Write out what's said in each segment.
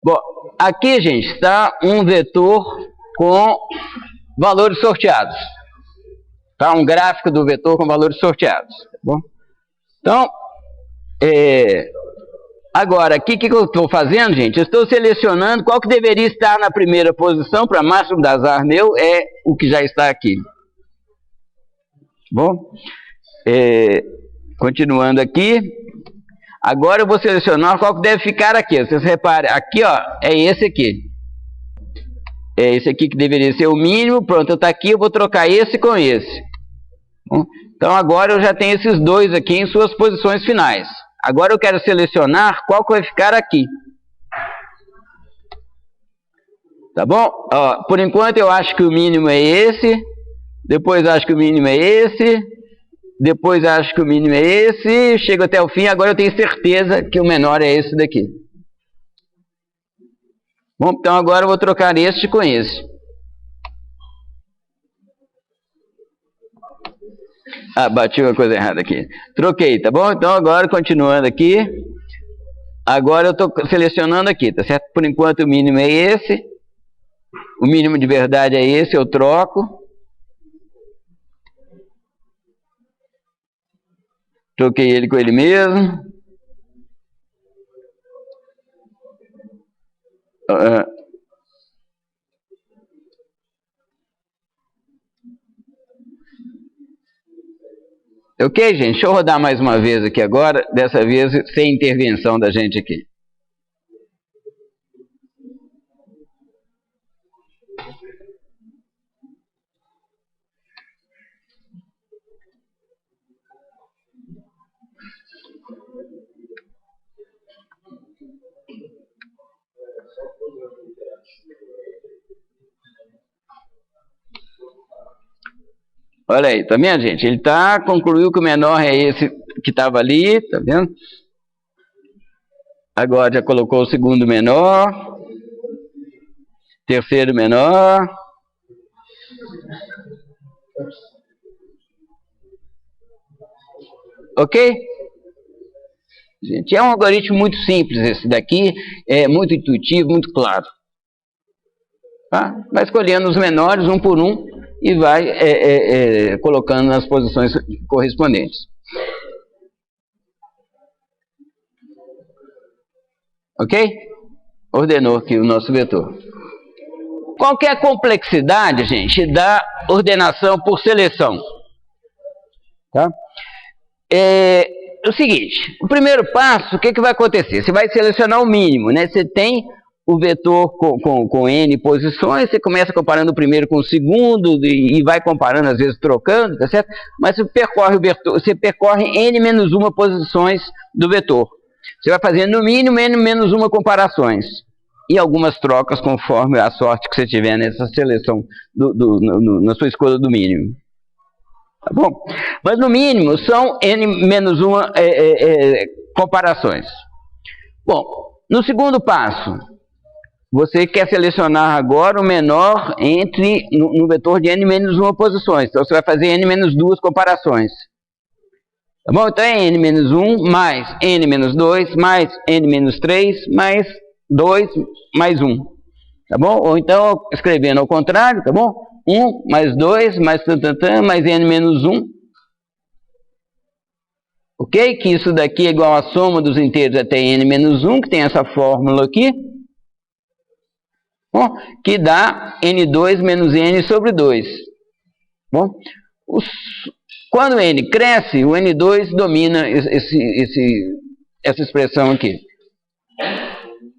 Bom, aqui, gente, está um vetor com valores sorteados. Tá? Um gráfico do vetor com valores sorteados. Tá bom? Então, agora, aqui o que eu estou fazendo, gente? Eu estou selecionando qual que deveria estar na primeira posição, para máximo de azar meu, é o que já está aqui. Bom, continuando aqui, agora eu vou selecionar qual que deve ficar aqui. Vocês reparem, aqui ó, é esse aqui. É esse aqui que deveria ser o mínimo. Pronto, está aqui, eu vou trocar esse com esse. Bom, então agora eu já tenho esses dois aqui em suas posições finais. Agora eu quero selecionar qual que vai ficar aqui. Tá bom? Ó, por enquanto eu acho que o mínimo é esse. Depois acho que o mínimo é esse. Depois acho que o mínimo é esse. Chego até o fim. Agora eu tenho certeza que o menor é esse daqui. Bom, então agora eu vou trocar este com esse. Ah, bati uma coisa errada aqui. Troquei, tá bom? Então agora, continuando aqui. Agora eu estou selecionando aqui, tá certo? Por enquanto o mínimo é esse. O mínimo de verdade é esse, eu troco. Troquei ele com ele mesmo. Ok, gente? Deixa eu rodar mais uma vez aqui agora, dessa vez sem intervenção da gente aqui. Olha aí, tá vendo, gente? Ele concluiu que o menor é esse que estava ali, tá vendo? Agora já colocou o segundo menor, terceiro menor. Ok? Gente, é um algoritmo muito simples esse daqui, é muito intuitivo, muito claro. Tá? Vai escolhendo os menores um por um e vai colocando nas posições correspondentes. Ok? Ordenou aqui o nosso vetor. Qual que é a complexidade, gente, da ordenação por seleção? Tá? É o seguinte, o primeiro passo, o que vai acontecer? Você vai selecionar o mínimo, né? Você tem o vetor com N posições, você começa comparando o primeiro com o segundo e vai comparando, às vezes trocando, tá certo? Mas você percorre o vetor, você percorre N-1 posições do vetor. Você vai fazendo no mínimo N-1 comparações. E algumas trocas conforme a sorte que você tiver nessa seleção, na sua escolha do mínimo. Tá bom? Mas no mínimo são N-1 comparações. Bom, no segundo passo, você quer selecionar agora o menor no vetor de N-1 posições. Então você vai fazer N-2 comparações. Tá bom? Então é N-1 mais N-2 mais N-3 mais 2 mais 1. Tá bom? Ou então escrevendo ao contrário, tá bom? 1 mais 2 mais mais N-1. Ok? Que isso daqui é igual à soma dos inteiros até N-1, que tem essa fórmula aqui. Bom, que dá N2 menos N sobre 2. Bom, quando N cresce, o N2 domina essa expressão aqui.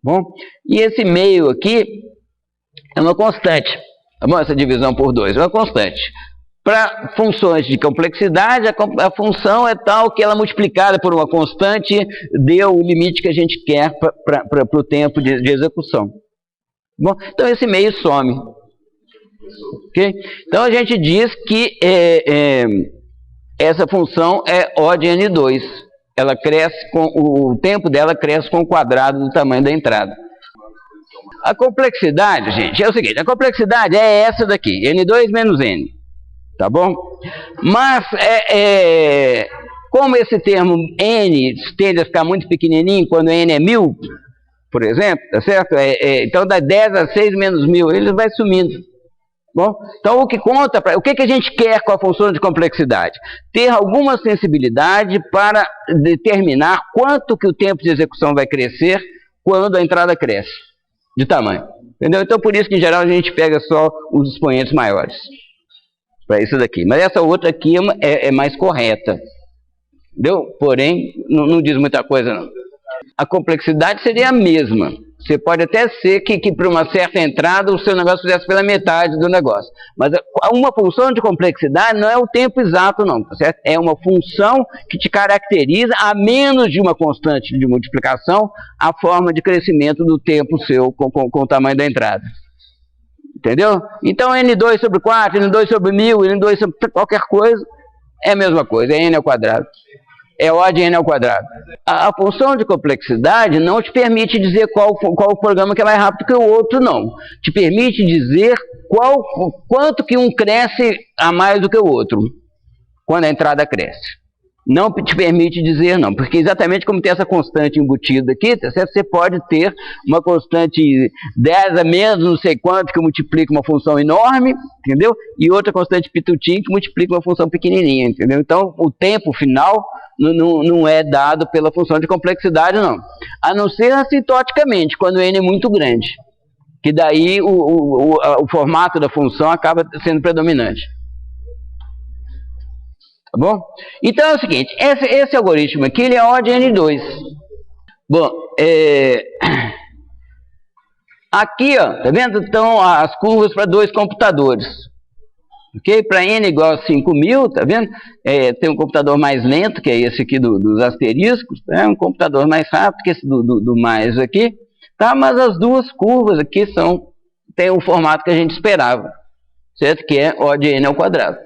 Bom, e esse meio aqui é uma constante. Tá bom? Essa divisão por 2 é uma constante. Para funções de complexidade, a função é tal que ela multiplicada por uma constante deu o limite que a gente quer para o tempo de execução. Bom, então esse meio some. Okay? Então a gente diz que essa função é O de N2. Ela cresce o tempo dela cresce com o quadrado do tamanho da entrada. A complexidade, gente, é o seguinte: a complexidade é essa daqui, N2 menos N. Tá bom? Mas, como esse termo N tende a ficar muito pequenininho, quando N é 1000, por exemplo, tá certo? Então, da 10 a 6 menos 1000, ele vai sumindo. Bom, então, o que conta, o que a gente quer com a função de complexidade? Ter alguma sensibilidade para determinar quanto que o tempo de execução vai crescer quando a entrada cresce de tamanho. Entendeu? Então, por isso que, em geral, a gente pega só os expoentes maiores para isso daqui. Mas essa outra aqui é mais correta. Entendeu? Porém, não diz muita coisa, não. A complexidade seria a mesma. Você pode até ser que para uma certa entrada o seu negócio fizesse pela metade do negócio. Mas uma função de complexidade não é o tempo exato, não. Tá certo? É uma função que te caracteriza, a menos de uma constante de multiplicação, a forma de crescimento do tempo seu com o tamanho da entrada. Entendeu? Então, N2 sobre 4, N2 sobre 1000, N2 sobre qualquer coisa, é a mesma coisa, é N ao quadrado. É O de N ao quadrado. A função de complexidade não te permite dizer qual o programa que é mais rápido que o outro, não. Te permite dizer quanto que um cresce a mais do que o outro, quando a entrada cresce. Não te permite dizer não, porque exatamente como tem essa constante embutida aqui, tá certo? Você pode ter uma constante 10 a menos não sei quanto que multiplica uma função enorme, entendeu? E outra constante pitutim que multiplica uma função pequenininha, entendeu? Então, o tempo final não é dado pela função de complexidade, não. A não ser assintoticamente, quando o n é muito grande, que daí o formato da função acaba sendo predominante. Tá bom? Então é o seguinte, esse algoritmo aqui, ele é O de N2. Bom, aqui, ó, tá vendo? Então, as curvas para 2 computadores. Ok? Para N igual a 5000, tá vendo? Tem um computador mais lento, que é esse aqui dos asteriscos, né? Um computador mais rápido que esse do mais aqui, tá? Mas as duas curvas aqui tem o formato que a gente esperava, certo? Que é O de N ao quadrado.